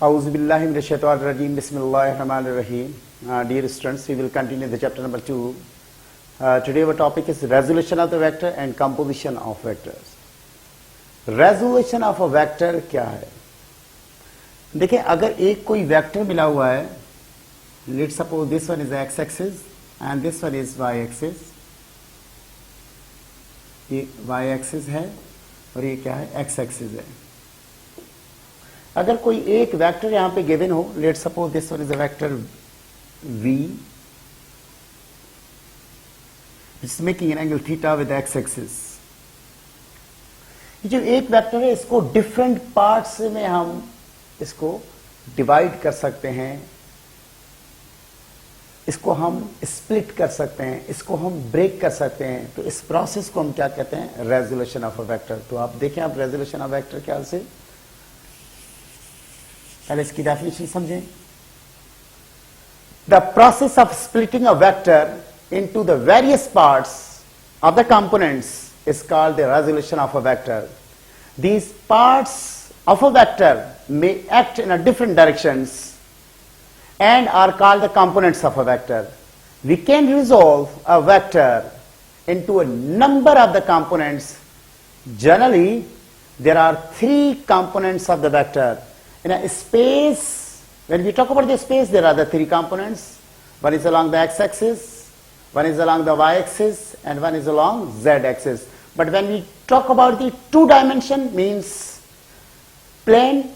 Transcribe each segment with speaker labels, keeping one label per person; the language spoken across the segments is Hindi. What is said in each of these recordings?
Speaker 1: Auzubillahiminash-shaytanir-rajim. Bismillahir-rahmanir-rahim. Dear students, we will continue the chapter number 2. Today our topic is resolution of the vector and composition of vectors. Resolution of a vector क्या है? देखिए, अगर एक कोई वेक्टर मिला हुआ है, let's suppose this one is x-axis and this one is y-axis. ये y-axis है और ये क्या है? x-axis है. अगर कोई एक वेक्टर यहां पे गिवन हो, let's suppose this one is a vector v, it's making an angle theta with x axis. ये जो एक वेक्टर है इसको डिफरेंट पार्ट्स में हम इसको डिवाइड कर सकते हैं, इसको हम स्प्लिट कर सकते हैं, इसको हम ब्रेक कर सकते हैं. तो इस प्रोसेस को हम क्या कहते हैं? Resolution of a vector. तो आप देखें, आप रेजोल्यूशन ऑफ वेक्टर क्या से पहले इसकी डेफिनेशन समझें. The process of splitting a vector into the various parts of the components is called the resolution of a vector. These parts of a vector may act in a different directions and are called the components of a vector. We can resolve a vector into a number of the components. Generally, there are 3 components of the vector. In a space, when we talk about the space, there are the 3 components. One is along the x-axis, one is along the y-axis, and one is along z-axis. But when we talk about the 2-dimension means plane,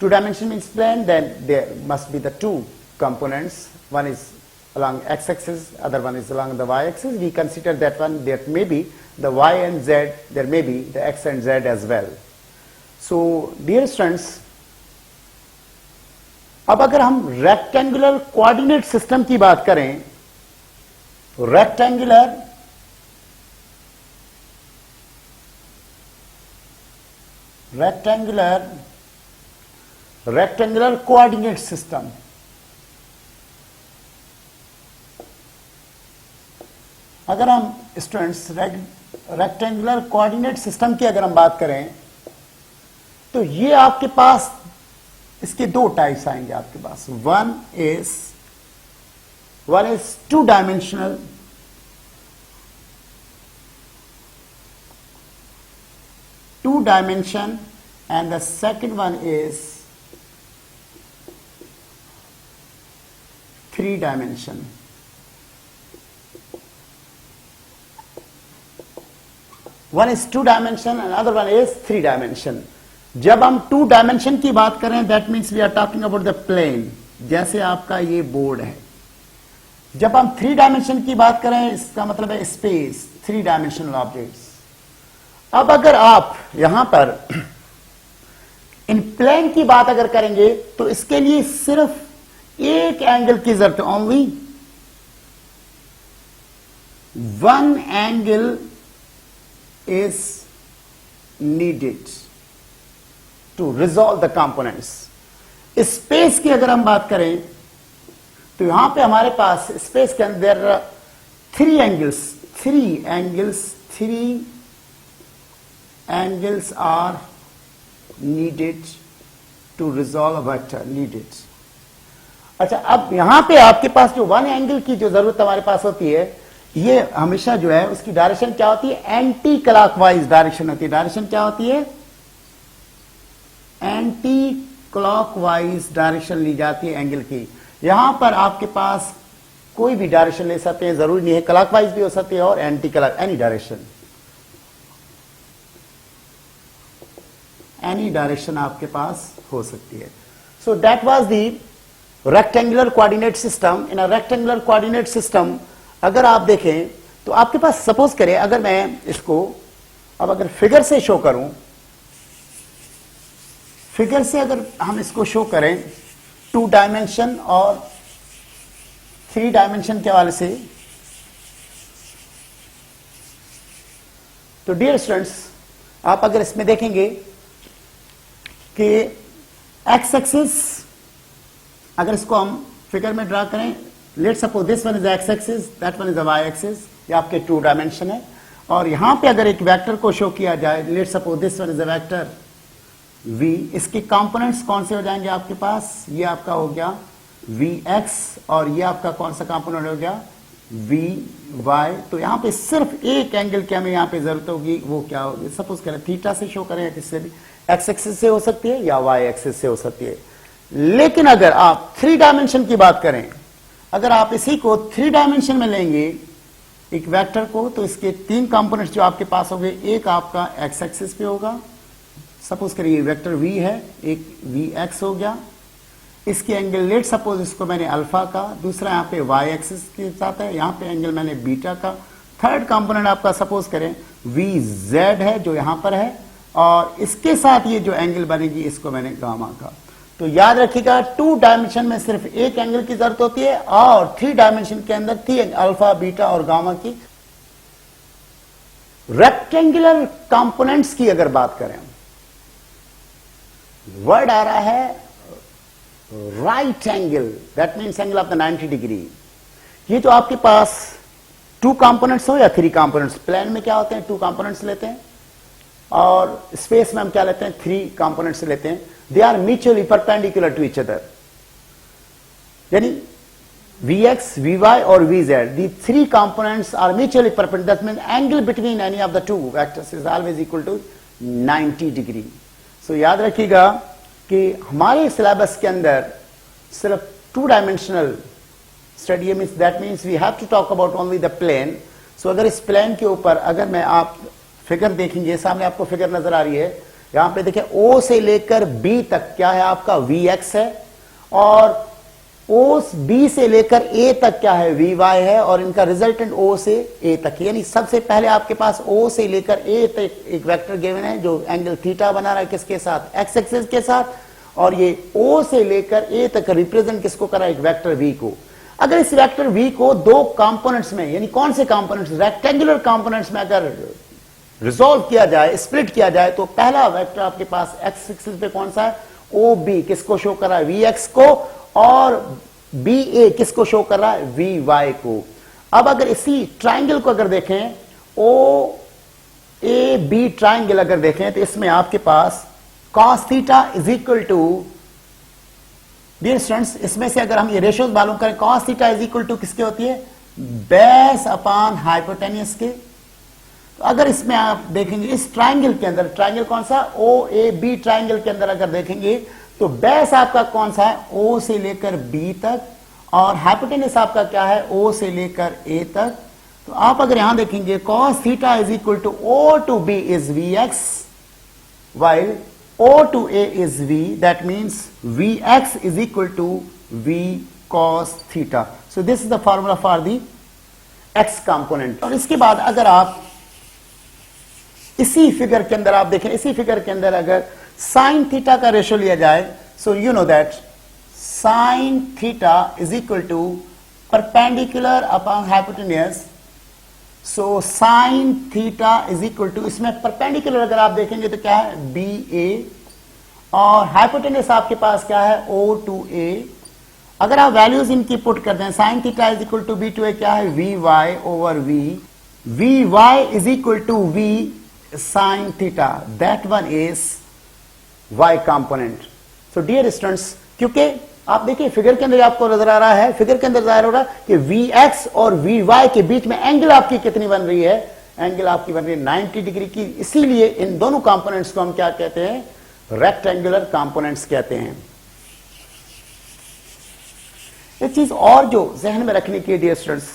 Speaker 1: 2-dimension means plane, then there must be the 2 components. One is along x-axis, other one is along the y-axis. We consider that one, there may be the y and z, there may be the x and z as well. So, dear students, अब अगर हम रेक्टेंगुलर कोऑर्डिनेट सिस्टम की बात करें, तो रेक्टेंगुलर कोऑर्डिनेट सिस्टम, अगर हम स्टूडेंट्स रेक्टेंगुलर कोऑर्डिनेट सिस्टम की अगर हम बात करें, तो ये आपके पास इसके 2 टाइप्स आएंगे आपके पास. One is 2-dimensional, and the second one is 3-dimension. One is 2-dimension and another one is 3-dimension. जब हम 2-dimension की बात करें, that means we are talking about the plane. जैसे आपका ये बोर्ड है. जब हम 3-dimension की बात करें, इसका मतलब है स्पेस, 3-dimensional objects. अब अगर आप यहां पर इन प्लेन की बात अगर करेंगे, तो इसके लिए सिर्फ एक एंगल की जरूरत है. Only one angle is needed to resolve the components. Space की अगर हम बात करें, तो यहां पे हमारे पास स्पेस के अंदर 3 angles are needed to resolve a vector. Needed. अच्छा, अब यहां पे आपके पास जो 1 एंगल की जो जरूरत हमारे पास होती है, ये हमेशा जो है उसकी डायरेक्शन क्या होती है? एंटी क्लॉकवाइज डायरेक्शन होती है. डायरेक्शन क्या होती है? एंटी क्लॉकवाइज डायरेक्शन ली जाती है एंगल की. यहां पर आपके पास कोई भी डायरेक्शन ले सकते हैं, जरूरी नहीं है क्लॉकवाइज भी हो सकती है और एंटी क्लॉक, एनी डायरेक्शन आपके पास हो सकती है. So that was the rectangular coordinate system. In a rectangular coordinate system अगर आप देखें, तो आपके पास सपोज करें, अगर मैं इसको अब अगर फिगर से शो करूं, फिगर से अगर हम इसको शो करें 2-dimension और 3-dimension के हवाले से, तो डियर स्टूडेंट्स, आप अगर इसमें देखेंगे कि एक्स एक्सिस, अगर इसको हम फिगर में ड्रा करें, let suppose this one is X axis, that one is a Y axis, ये आपके 2-dimension है. और यहां पे अगर एक वेक्टर को शो किया जाए, late suppose this one is a vector v, इसके कंपोनेंट्स कौन से हो जाएंगे आपके पास, ये आपका हो गया vx और ये आपका कौन सा कंपोनेंट हो गया vy। तो यहां पे सिर्फ एक एंगल की हमें यहां पे जरूरत होगी, वो क्या होगी, सपोज करें थीटा से शो करें, किससे भी, x एक्सिस से हो सकती है या y एक्सिस से हो सकती है। लेकिन अगर आप 3 डायमेंशन की बात करें, अगर आप इसी को 3 डायमेंशन में लेंगे एक वेक्टर को, तो इसके 3 कंपोनेंट्स जो आपके पास होंगे, एक आपका x एक्सिस पे होगा, सपोज करिए वेक्टर v है, एक vx हो गया, इसके एंगल लेट सपोज इसको मैंने अल्फा का, दूसरा यहाँ पे y एक्सिस के साथ है, यहाँ पे एंगल मैंने बीटा का, थर्ड कंपोनेंट आपका सपोज करें vz है जो यहाँ पर है, और इसके साथ ये जो एंगल बनेगी इसको मैंने गामा का। तो याद रखिएगा 2 डायमेंशन में सिर्फ एक एंगल की जरूरत होती है और 3 डायमेंशन के अंदर 3 अल्फा बीटा और गामा की। रेक्टेंगुलर कंपोनेंट्स की अगर बात करें, वर्ड आ रहा है right angle, that means angle of the 90 degree. ये जो आपके पास 2 कंपोनेंट्स हो या 3 कंपोनेंट्स, प्लेन में क्या होते हैं 2 कंपोनेंट्स लेते हैं और स्पेस में हम क्या लेते हैं 3 कंपोनेंट्स लेते हैं। They are mutually perpendicular to each other, यानी Vx, Vy और Vz, the 3 components are mutually perpendicular. That means angle between any of the 2 vectors is always equal to 90 degree. So याद रखिएगा कि हमारे सिलेबस के अंदर सिर्फ 2 dimensional study means, that means we have to talk about only the plane. So अगर इस प्लेन के ऊपर अगर मैं आप फिगर देखेंगे, सामने आपको फिगर नजर आ रही है, यहां पे देखिए O से लेकर B तक क्या है आपका Vx है, और O B से लेकर A तक क्या है Vy है, और इनका रिजल्टेंट O से A तक, यानी सबसे पहले आपके पास O से लेकर A तक एक वेक्टर गिवन है जो एंगल थीटा बना रहा है किसके साथ, x एक्सिस के साथ, और ये O से लेकर A तक रिप्रेजेंट किसको कर रहा है, एक वेक्टर V को। अगर इस वेक्टर V को 2 कंपोनेंट्स में, यानी कौन से कंपोनेंट्स, रेक्टेंगुलर कंपोनेंट्स में अगर रिजोल्व किया जाए, स्प्लिट किया जाए, तो पहला वेक्टर आपके पास x एक्सिस पे कौन सा है, OB किसको शो कर रहा है, Vx को, और BA किसको शो कर रहा है, Vy को। अब अगर इसी ट्राइंगल को अगर देखें, OAB ट्राइंगल अगर देखें, तो इसमें आपके पास cos theta is equal to, dear students, इसमें से अगर हम ये रेशियोज मालूम करें, cos theta is equal to किसके होती है, बेस अपॉन हाइपोटेन्यूस के। तो अगर इसमें आप देखेंगे इस ट्राइंगल के अंदर, ट्राइंगल कौन सा, OAB ट्राइंगल के अंदर अगर देखेंगे तो बेस आपका कौन सा है, O से लेकर B तक, और हाइपोटेन्यूस आपका क्या है, O से लेकर A तक। तो आप अगर यहां देखेंगे cos theta is equal to O to B is Vx, while O to A is V, that means Vx is equal to V cos theta. So this is the formula for the x component. और इसके बाद अगर आप इसी फिगर के अंदर आप देखें, इसी फिगर के अंदर अगर साइन थीटा का रेशियो लिया जाए, so you know that sine theta is equal to perpendicular upon hypotenuse. So sine theta is equal to, इसमें परपेंडिकुलर अगर आप देखेंगे तो क्या है, बी ए, और हाइपोटेन्यूस आपके पास क्या है, ओ टू ए। अगर आप वैल्यूज इनकी पुट कर दें, sine theta is equal to B to A क्या है, V Y over V, V Y is equal to V sine theta, that one is Y component. So dear students, क्योंकि आप देखिए फिगर के अंदर आपको नजर आ रहा है, फिगर के अंदर जाहिर हो रहा है कि Vx और Vy के बीच में एंगल आपकी कितनी बन रही है, एंगल आपकी बन रही है 90 डिग्री की। इसीलिए इन दोनों कंपोनेंट्स को हम क्या कहते हैं, रेक्टेंगुलर कंपोनेंट्स कहते हैं। एक चीज और जो जहन में रखने की डियर स्टूडेंट्स,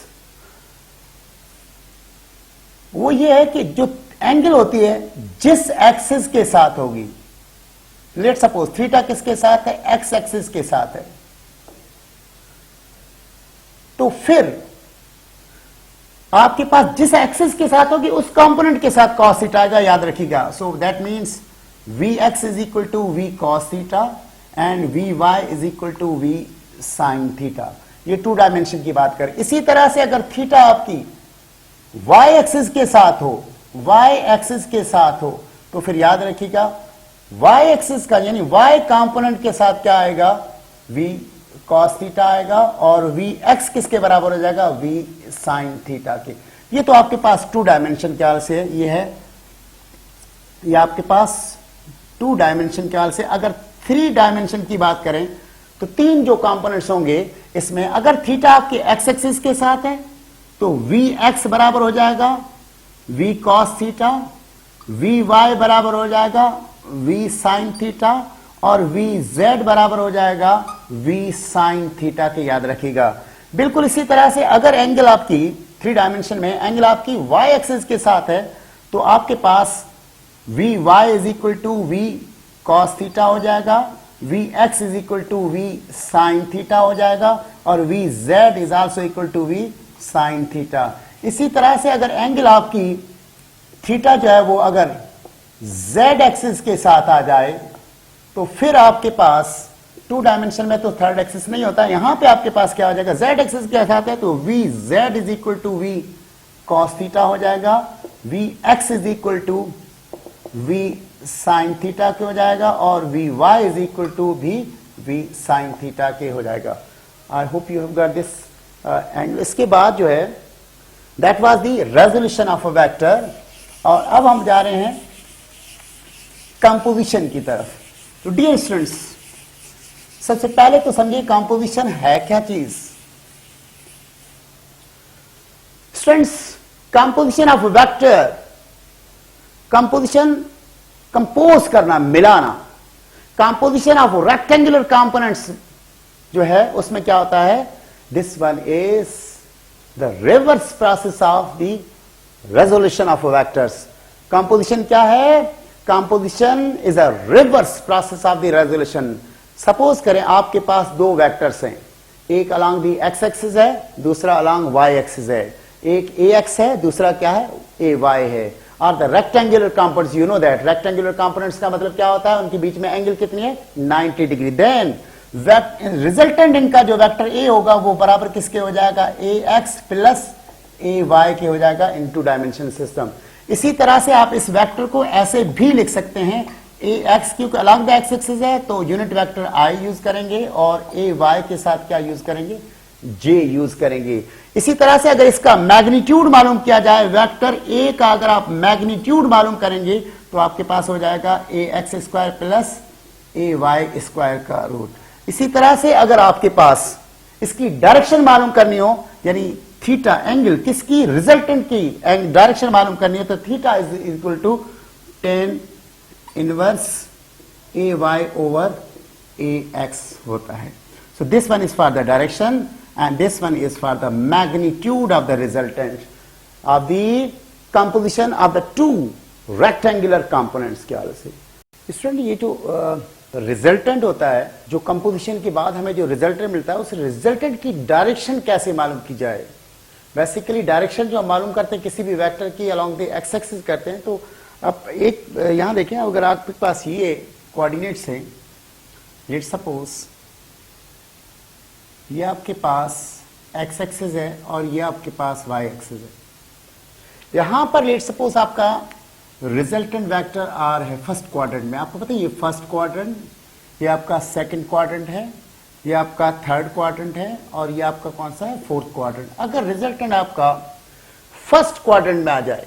Speaker 1: वो ये है कि जो एंगल होती है जिस एक्सिस के साथ होगी, लेट सपोज थीटा किसके साथ है, एक्स एक्सिस के साथ है, तो फिर आपके पास जिस एक्सिस के साथ होगी उस कंपोनेंट के साथ cos थीटा आएगा, याद रखिएगा। So that means Vx is equal to V cos theta and Vy is equal to V sin theta. ये 2 डायमेंशन की बात करें। इसी तरह से अगर थीटा आपकी y एक्सिस के साथ हो, y एक्सिस के साथ हो, तो फिर याद रखिएगा y एक्सिस का यानी y कंपोनेंट के साथ क्या आएगा, v cos थीटा आएगा, और vx किसके बराबर हो जाएगा, v sin थीटा के। ये तो आपके पास 2 डायमेंशन ख्याल से ये है, ये आपके पास टू डायमेंशन के हाल से। अगर थ्री डायमेंशन की बात करें तो तीन जो कंपोनेंट्स होंगे इसमें, अगर थीटा आपके एक्स एक्सिस के साथ है तो वी एक्स बराबर हो जाएगा V cos theta, V Y बराबर हो जाएगा वी साइन थीटा, और वी जेड बराबर हो जाएगा वी साइन थीटा के, याद रखिएगा। बिल्कुल इसी तरह से अगर एंगल आपकी थ्री डायमेंशन में एंगल आपकी वाई एक्सिस के साथ है तो आपके पास V Y is equal to V cos theta हो जाएगा, V X is equal to V sine theta हो जाएगा, और V Z is also equal to V sine theta. इसी तरह से अगर एंगल आपकी थीटा जो है वो अगर जेड एक्सिस के साथ आ जाए तो फिर आपके पास टू डायमेंशन में तो थर्ड एक्सिस नहीं होता, यहां पे आपके पास क्या हो जाएगा, जेड एक्सिस के साथ है तो V Z is equal to V cos theta हो जाएगा, V X is equal to V sine theta के हो जाएगा, और V Y is equal to V sine theta के हो जाएगा। I hope you have got this angle. इसके बाद जो है that was the resolution of a vector, और अब हम जा रहे हैं कंपोजिशन की तरफ। तो डियर स्टूडेंट्स, सबसे पहले तो समझिए कंपोजिशन है क्या चीज। Students, composition of vector, composition compose करना, मिलाना। कंपोजिशन ऑफ रेक्टेंगुलर कंपोनेंट्स जो है उसमें क्या होता है, this one is the reverse process of the resolution of vectors. Composition क्या है, composition is a reverse process of the resolution. Suppose करें आपके पास दो वेक्टर्स हैं, एक अलोंग दी एक्स एक्सिस है, दूसरा अलोंग वाई एक्सिस है। एक ए एक्स है, दूसरा क्या है, ए वाई है। और the rectangular components, you know that rectangular components का मतलब क्या होता है, उनके बीच में एंगल कितनी है, 90 डिग्री। देन रिजल्टेंट इनका जो वेक्टर ए होगा वो बराबर किसके हो जाएगा, ए एक्स प्लस ए वाई के हो जाएगा इन टू डायमेंशन सिस्टम। इसी तरह से आप इस वेक्टर को ऐसे भी लिख सकते हैं, ए एक्स क्योंकि अलॉन्ग द एक्स एक्सिस है तो यूनिट वेक्टर आई यूज करेंगे, और ए वाई के साथ क्या यूज करेंगे, जे यूज करेंगे। इसी तरह से अगर इसका मैग्नीट्यूड मालूम किया जाए, वेक्टर ए का अगर आप मैग्नीट्यूड मालूम करेंगे तो आपके पास हो जाएगा ए X square plus A Y square का रूट। इसी तरह से अगर आपके पास इसकी डायरेक्शन मालूम करनी हो, यानी थीटा एंगल किसकी, रिजल्टेंट की डायरेक्शन मालूम करनी है, तो theta is equal to tan inverse A Y over A X होता है। So this one is for the direction and this one is for the magnitude of the resultant of the composition of the two rectangular components के हाल से। स्टूडेंट, ये जो रिजल्टेंट होता है, जो कंपोजिशन के बाद हमें जो रिजल्टेंट मिलता है, उस रिजल्टेंट की डायरेक्शन कैसे मालूम की जाए। बेसिकली डायरेक्शन जो हम मालूम करते हैं किसी भी वेक्टर की अलोंग द एक्स एक्सिस करते हैं, तो अब एक यहां देखें, अगर आपके पास ये कोऑर्डिनेट्स हैं, लेट्स सपोज ये आपके पास एक्स एक्सिस है और ये आपके पास वाई एक्सिस है। यहां पर लेट सपोज आपका रिजल्टेंट वेक्टर आर है फर्स्ट क्वाड्रेंट में। आपको पता है ये फर्स्ट क्वाड्रेंट, ये आपका सेकंड क्वाड्रेंट है, ये आपका थर्ड क्वाड्रेंट है, और ये आपका कौन सा है, फोर्थ क्वाड्रेंट। अगर रिजल्टेंट आपका फर्स्ट क्वाड्रेंट में आ जाए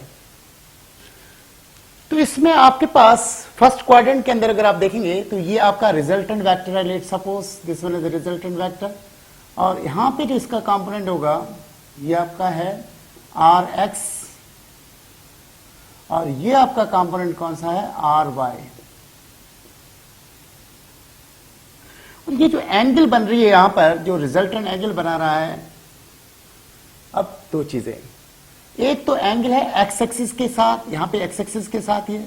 Speaker 1: तो इसमें आपके पास फर्स्ट क्वाड्रेंट के अंदर अगर आप देखेंगे तो ये आपका रिजल्टेंट वेक्टर है, late suppose this one is resultant vector, और यहां पे जो इसका कंपोनेंट होगा ये आपका है आर एक्स, और ये आपका कंपोनेंट कौन सा है, आर वाई। ये जो एंगल बन रही है यहां पर, जो रिजल्टेंट एंगल बना रहा है, अब दो चीजें, एक तो एंगल है एक्स एक्सिस के साथ, यहां पे एक्स एक्सिस के साथ ये,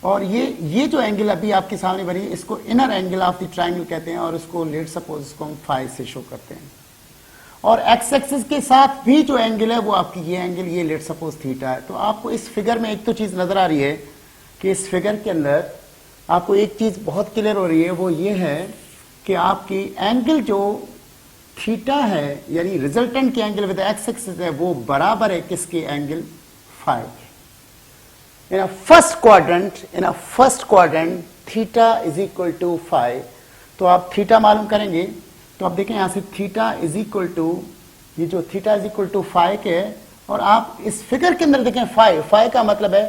Speaker 1: और ये जो एंगल अभी आपके सामने बनी है इसको inner angle of the triangle कहते हैं, और उसको लेट सपोज इसको हम फाई से शो करते हैं। और एक्स एक्सिस के साथ भी जो एंगल है वो आपकी ये एंगल, ये लेट सपोज थीटा है। तो आपको इस फिगर में एक तो चीज नजर आ रही है कि इस फिगर के अंदर आपको एक चीज बहुत क्लियर हो रही है, वो ये है कि आपकी एंगल जो थीटा है, यानी रिजल्टेंट की एंगल विद एक्स एक्सिस है, वो बराबर है किसके, angle phi. In a first quadrant theta is equal to phi, तो आप थीटा मालूम करेंगे तो आप देखें यहां से थीटा इज इक्वल टू, ये जो theta is equal to phi के, और आप इस फिगर के अंदर देखें फाई का मतलब है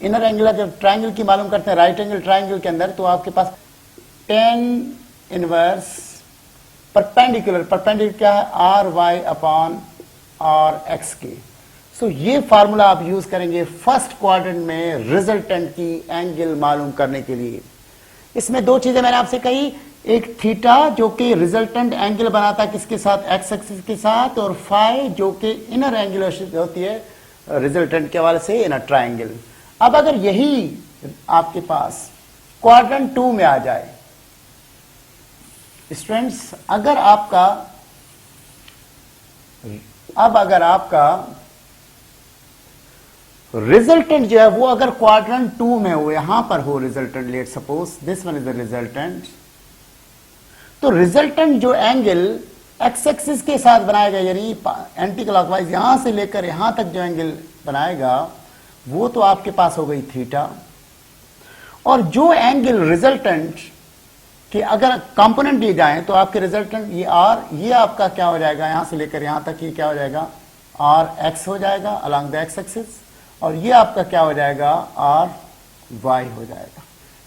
Speaker 1: इनर एंगल जब ट्राइंगल की मालूम करते हैं राइट एंगल ट्राइंगल के अंदर, तो आपके पास tan इनवर्स परपेंडिकुलर क्या है, R Y upon R X के। सो ये फार्मूला आप यूज करेंगे फर्स्ट क्वाड्रेंट में रिजल्टेंट की एंगल मालूम करने के लिए। इसमें दो चीजें मैंने आपसे कही, एक थीटा जो कि रिजल्टेंट एंगल बनाता है किसके साथ, एक्स एक्सिस के साथ, और फाई जो कि इनर एंगल होती है रिजल्टेंट के हवाले से इन अ ट्राइंगल। अब अगर यही आपके पास क्वाड्रेंट 2 में आ जाए स्टूडेंट्स, अगर आपका रिजल्टेंट जो है वो अगर क्वाड्रेंट 2 में हो, यहां पर हो resultant, late suppose this one is the resultant, तो रिजल्टेंट जो एंगल एक्स एक्सिस के साथ बनाएगा, यानी एंटी क्लॉकवाइज यहां से लेकर यहां तक जो एंगल बनाएगा वो तो आपके पास हो गई थीटा। और जो एंगल रिजल्टेंट कि अगर कंपोनेंट दिए जाए तो आपके रिजल्टेंट ये आर, ये आपका क्या हो जाएगा, यहां से लेकर यहां तक ये क्या हो जाएगा, आर एक्स हो जाएगा अलोंग द एक्स एक्सिस, और ये आपका क्या हो जाएगा, आर वाई हो जाएगा।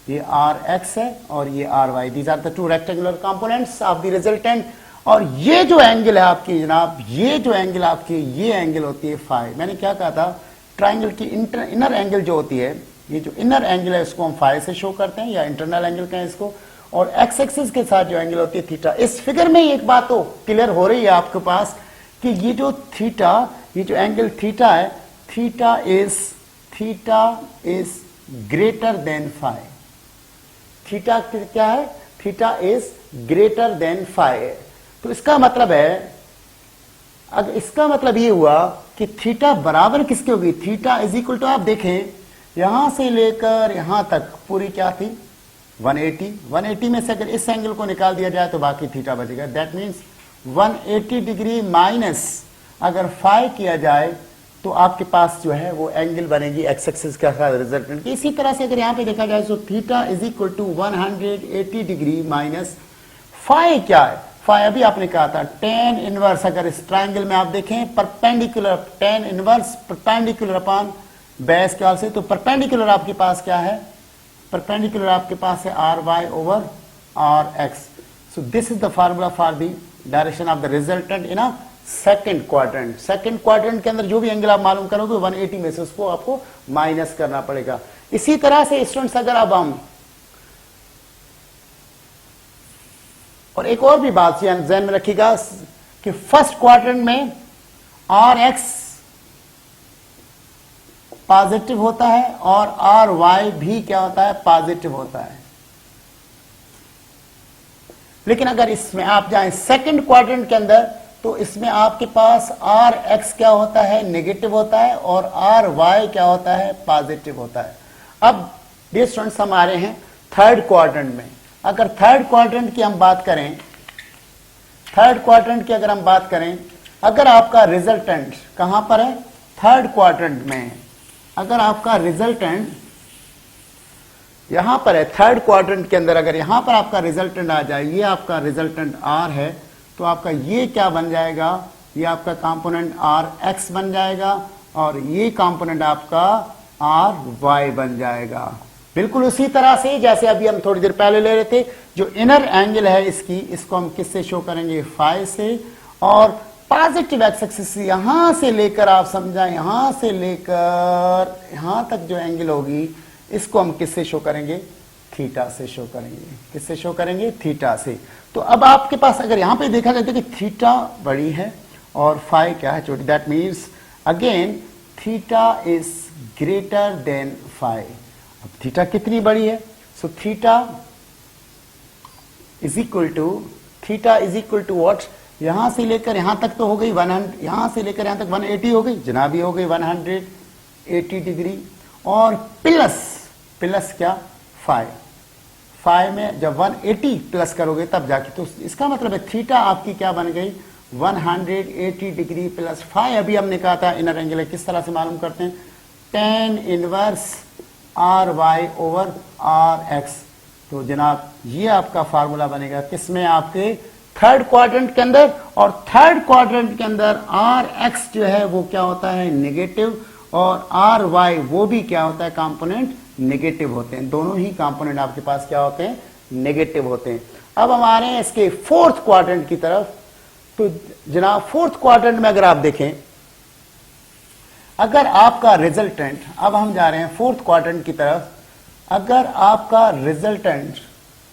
Speaker 1: ये आर एक्स है और ये R Y, these are the two rectangular components of the resultant. और ये जो एंगल है आपकी जनाब, ये जो एंगल आपकी, ये एंगल होती है फाई। मैंने क्या कहा था, ट्राइंगल की इनर एंगल जो होती है, ये जो इनर एंगल है उसको हम फाई से शो करते हैं, या इंटरनल एंगल कहें इसको, और एक्स एक्सिस के साथ जो एंगल होती है थीटा। इस फिगर में एक बात तो क्लियर हो रही है आपके पास कि ये जो थीटा, ये जो एंगल थीटा है, theta is greater than phi. Theta क्या है, theta is greater than phi. तो इसका मतलब है, अगर इसका मतलब ये हुआ कि थीटा बराबर किसके होगी, थीटा इज इक्वल टू, आप देखें यहां से लेकर यहां तक पूरी क्या थी 180 में से अगर इस एंगल को निकाल दिया जाए तो बाकी थीटा बचेगा। दैट मीन्स 180 डिग्री माइनस अगर फाई किया जाए तो आपके पास जो है वो एंगल बनेगी एक्स एक्सिस का रिजल्टेंट की। इसी तरह से अगर यहां पे देखा जाए तो theta is equal to 180 degree minus phi क्या है, फाई अभी आपने कहा था tan इनवर्स, अगर इस ट्राइंगल में आप देखें perpendicular, tan inverse perpendicular upon base के वाले से, तो परपेंडिकुलर आपके पास क्या है, परपेंडिकुलर आपके पास है R Y over R X. So this is the formula for the direction of the resultant in a second quadrant. Second quadrant के अंदर जो भी एंगल आप मालूम करोगे 180 में से उसको आपको माइनस करना पड़ेगा। इसी तरह से स्टूडेंट्स अगर अब हम, और एक और भी बात ध्यान में रखिएगा कि फर्स्ट क्वाड्रेंट में आर एक्स पॉजिटिव होता है और आर वाई भी क्या होता है, पॉजिटिव होता है। लेकिन अगर इसमें आप जाएं सेकंड क्वाड्रेंट के अंदर तो इसमें आपके पास आर एक्स क्या होता है, नेगेटिव होता है, और आर वाई क्या होता है, पॉजिटिव होता है। अब डियर स्टूडेंट्स हम आ रहे हैं थर्ड क्वाड्रेंट में। अगर थर्ड क्वाड्रेंट की हम बात करें, थर्ड क्वाड्रेंट की अगर हम बात करें, अगर आपका रिजल्टेंट कहां पर है, थर्ड क्वाड्रेंट में, अगर आपका रिजल्टेंट यहां पर है थर्ड क्वाड्रेंट के अंदर, अगर यहां पर आपका रिजल्टेंट आ जाए, ये आपका रिजल्टेंट आर है, तो आपका ये क्या बन जाएगा, ये आपका कंपोनेंट आर एक्स बन जाएगा और ये कंपोनेंट आपका आर वाई बन जाएगा। बिल्कुल उसी तरह से जैसे अभी हम थोड़ी देर पहले ले रहे थे, जो इनर एंगल है इसकी, इसको हम किससे शो करेंगे, फाई से, और पॉजिटिव एक्स एक्सिस यहां से लेकर आप समझा, यहां से लेकर यहां तक जो एंगल होगी इसको हम किससे शो करेंगे, थीटा से शो करेंगे। किससे शो करेंगे, थीटा से। तो अब आपके पास अगर यहां पे देखा जाए कि थीटा बड़ी है और फाई क्या है, छोटी, that means again theta is greater than phi. अब थीटा कितनी बड़ी है, so theta is equal to what, यहां से लेकर यहां तक तो हो गई 100, यहां से लेकर यहां तक 180 हो गई, जनाबी हो गई 180 डिग्री, और प्लस क्या, फाई में जब 180 प्लस करोगे तब जाके, तो इसका मतलब है थीटा आपकी क्या बन गई, 180 डिग्री प्लस फाई। अभी हमने कहा था इनर एंगल है, किस तरह से मालूम करते हैं, tan inverse R Y over R X. तो जनाब ये आपका फार्मूला बनेगा किसमें, आपके थर्ड क्वाड्रेंट के अंदर, और थर्ड क्वाड्रेंट के अंदर आर एक्स जो है वो क्या होता है, नेगेटिव, और आर वाई वो भी क्या होता है कंपोनेंट नेगेटिव होते हैं। दोनों ही कंपोनेंट आपके पास क्या होते हैं नेगेटिव होते हैं। अब हम आ रहे हैं इसके फोर्थ क्वाड्रेंट की तरफ। तो जनाब फोर्थ क्वाड्रेंट में अगर आप देखें, अगर आपका रिजल्टेंट, अब हम जा रहे हैं फोर्थ क्वाड्रेंट की तरफ, अगर आपका रिजल्टेंट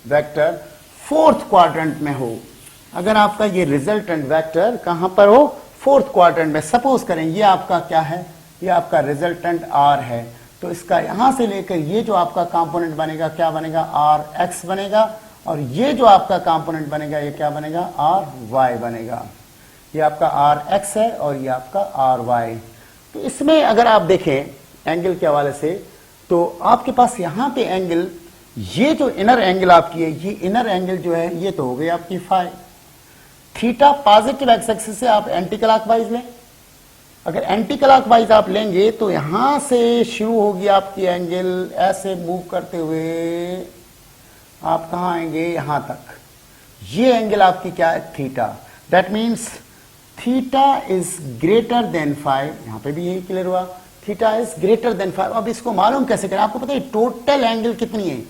Speaker 1: वेक्टर फोर्थ क्वाड्रेंट में हो, अगर आपका ये रिजल्टेंट वेक्टर कहां पर हो फोर्थ क्वाड्रेंट में, सपोज करें ये आपका क्या है, ये आपका रिजल्टेंट आर है, तो इसका यहां से लेकर ये जो आपका कंपोनेंट बनेगा क्या बनेगा आर एक्स बनेगा, और ये जो आपका कंपोनेंट बनेगा ये क्या बनेगा आर वाई बनेगा। ये आपका आर एक्स है और ये आपका आर वाई। तो इसमें अगर आप देखें एंगल के हवाले से, तो आपके पास यहां पे एंगल, ये जो इनर एंगल आपकी है, ये इनर एंगल जो है ये तो हो गई आपकी phi. Theta positive X axis से आप एंटी क्लॉकवाइज लें, अगर एंटी क्लॉकवाइज आप लेंगे तो यहां से शुरू होगी आपकी एंगल, ऐसे मूव करते हुए आप कहां आएंगे यहां तक, ये एंगल आपकी क्या है theta. That means theta is greater then five, यहां पे भी यही क्लियर हुआ, theta is greater then five. अब इसको मालूम कैसे करें, आपको पता है टोटल एंगल कितनी है,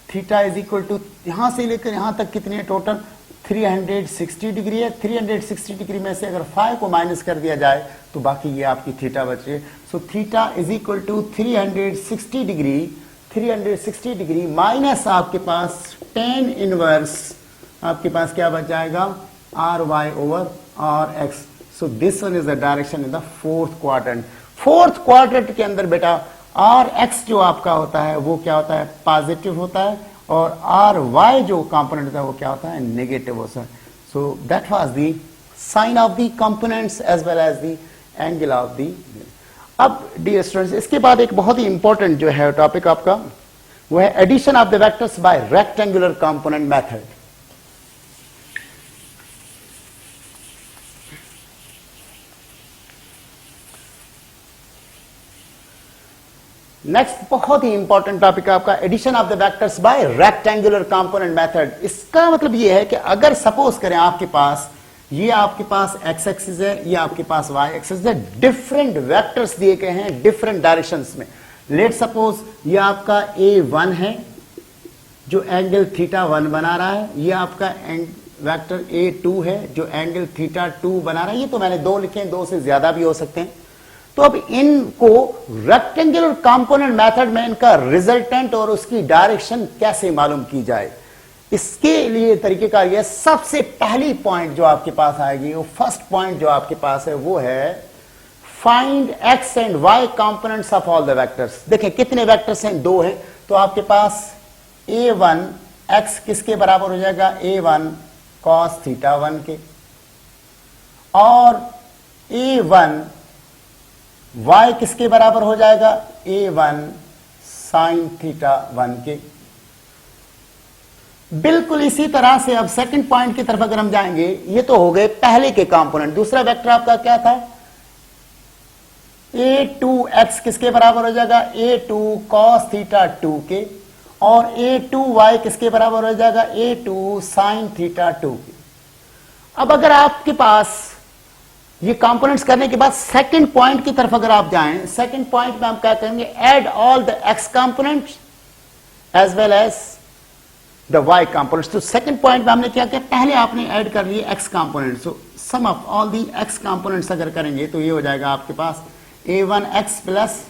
Speaker 1: थीटा इज इक्वल टू यहां से लेकर यहां तक कितनी है टोटल 360 डिग्री है। 360 डिग्री में से अगर 5 को माइनस कर दिया जाए तो बाकी ये आपकी थीटा बच रही है। So theta is equal to 360 degree, 360 degree minus आपके पास tan इनवर्स, आपके पास क्या बच जाएगा R Y over R X. So this one is the direction in the fourth quadrant. Fourth quadrant के अंदर बेटा आर एक्स जो आपका होता है वो क्या होता है पॉजिटिव होता है, और आर वाई जो कंपोनेंट होता है वो क्या होता है नेगेटिव होता है। So that was the sign of the components as well as the angle of the. अब डियर स्टूडेंट्स, इसके बाद एक बहुत ही इंपॉर्टेंट जो है टॉपिक आपका वो है addition of the vectors by rectangular component method. Next बहुत ही इंपॉर्टेंट टॉपिक आपका addition of the vectors by rectangular component method. इसका मतलब ये है कि अगर सपोज करें आपके पास ये आपके पास एक्स एक्सिस है, ये आपके पास वाई एक्सिस है, डिफरेंट वेक्टर्स दिए गए हैं डिफरेंट डायरेक्शंस में। लेट सपोज ये आपका A1 है जो एंगल थीटा 1 बना रहा है, ये आपका वेक्टर A2 है जो एंगल थीटा 2 बना रहा है। ये तो मैंने 2 लिखे हैं, 2 से ज्यादा भी हो सकते हैं। तो अब इनको रेक्टेंगुलर कंपोनेंट मेथड में इनका रिजल्टेंट और उसकी डायरेक्शन कैसे मालूम की जाए, इसके लिए तरीकेकार यह, सबसे पहली पॉइंट जो आपके पास आएगी, वो फर्स्ट पॉइंट जो आपके पास है वो है find X and Y components of all the vectors. देखें कितने वेक्टर्स हैं, 2 हैं, तो आपके पास A1 x किसके बराबर हो जाएगा A1 cos थीटा 1 के, और A1 y किसके बराबर हो जाएगा A1 sin थीटा 1 के। बिल्कुल इसी तरह से अब सेकंड पॉइंट की तरफ अगर हम जाएंगे, ये तो हो गए पहले के कंपोनेंट। दूसरा वेक्टर आपका क्या था A2x किसके बराबर हो जाएगा A2 cos थीटा 2 के, और A2y किसके बराबर हो जाएगा A2 sin थीटा 2 के। अब अगर आपके पास ये कंपोनेंट्स करने के बाद सेकंड पॉइंट की तरफ अगर आप जाएं, सेकंड पॉइंट में हम क्या करेंगे add all the x components as well as the y components. तो सेकंड पॉइंट में हमने क्या किया, पहले आपने ऐड कर लिए x components. So sum of all the x components अगर करेंगे तो ये हो जाएगा आपके पास A1x प्लस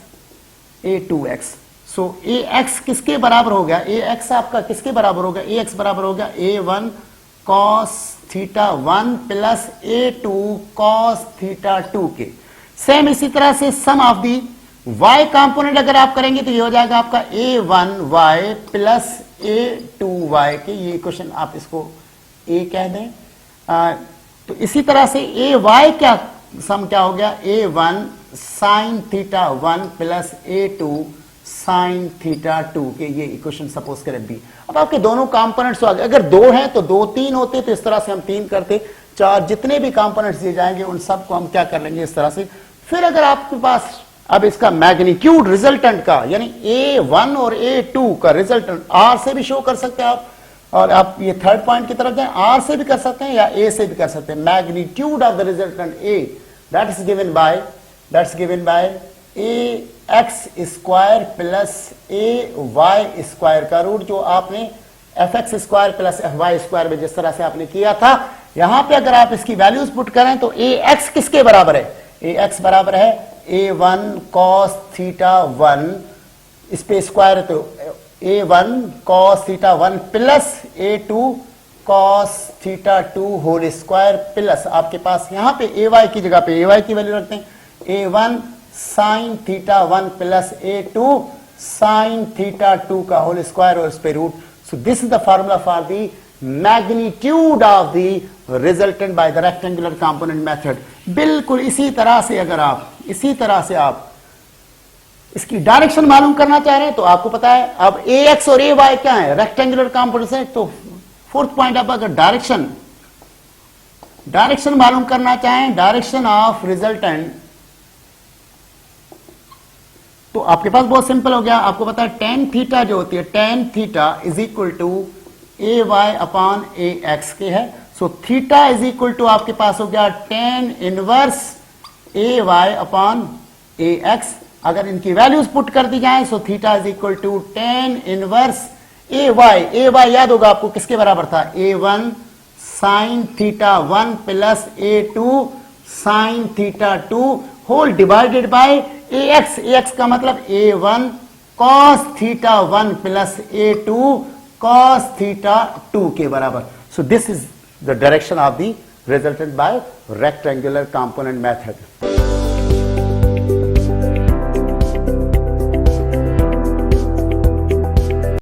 Speaker 1: A2x। सो ax किसके बराबर हो गया, ax आपका किसके बराबर होगा, ax बराबर हो गया A1 cos theta 1 plus A2 cos theta 2 के। सेम इसी तरह से सम ऑफ दी y कंपोनेंट अगर आप करेंगे तो ये हो जाएगा आपका A1y प्लस A2y के। ये क्वेश्चन आप इसको A कह दें। तो इसी तरह से ay क्या सम क्या हो गया A1 sin theta 1 plus A2 sin theta 2 के। ये इक्वेशन सपोज करें B। अब आपके दोनों कंपोनेंट्स अगर 2 हैं तो 2 3 होते, तो इस तरह से हम 3 करते, 4 जितने भी कंपोनेंट्स दिए जाएंगे उन सबको हम क्या कर लेंगे इस तरह से। फिर अगर आपके पास अब इसका मैग्नीट्यूड रिजल्टेंट का, यानी A1 और A2 का रिजल्टेंट R से भी शो कर सकते हैं आप, और आप ये थर्ड पॉइंट की तरफ जाएं, R से भी कर सकते हैं या A से भी कर सकते हैं। Magnitude of the resultant A that is given by A X square plus A Y square का रूट, जो आपने F X square plus F Y square में जिस तरह से आपने किया था, यहां पे अगर आप इसकी वैल्यूज पुट करें तो ए एक्स किसके बराबर है? ए एक्स बराबर है A one cos theta one, इस पे स्क्वायर है तो A one cos theta one plus A two cos theta two whole square plus आपके पास यहां पे ए वाई की जगह पे ए वाई की वैल्यू रखते हैं, A one sine theta one plus A two sine theta two का होल स्क्वायर और इस पे root. So this is the formula for the magnitude of the resultant by the rectangular component method. बिल्कुल इसी तरह से अगर आप इसकी डायरेक्शन मालूम करना चाह रहे हैं तो आपको पता है अब ए एक्स और ए वाई क्या है? रेक्टेंगुलर कंपोनेंट्स है. तो फोर्थ पॉइंट आप अगर डायरेक्शन मालूम करना चाहें, डायरेक्शन ऑफ रिजल्टेंट, तो आपके पास बहुत सिंपल हो गया. आपको पता है टेन थीटा जो होती है, tan theta is equal to A Y upon A X के है. So theta is equal to आपके पास हो गया tan inverse A Y upon A X. अगर इनकी वैल्यूज पुट कर दी जाए so theta is equal to tan inverse A Y याद होगा आपको किसके बराबर था? A one sine theta one plus A two sine theta two whole divided by A x का मतलब A one cos theta one plus A two cos theta two के बराबर. So this is the direction of the resultant by rectangular component method.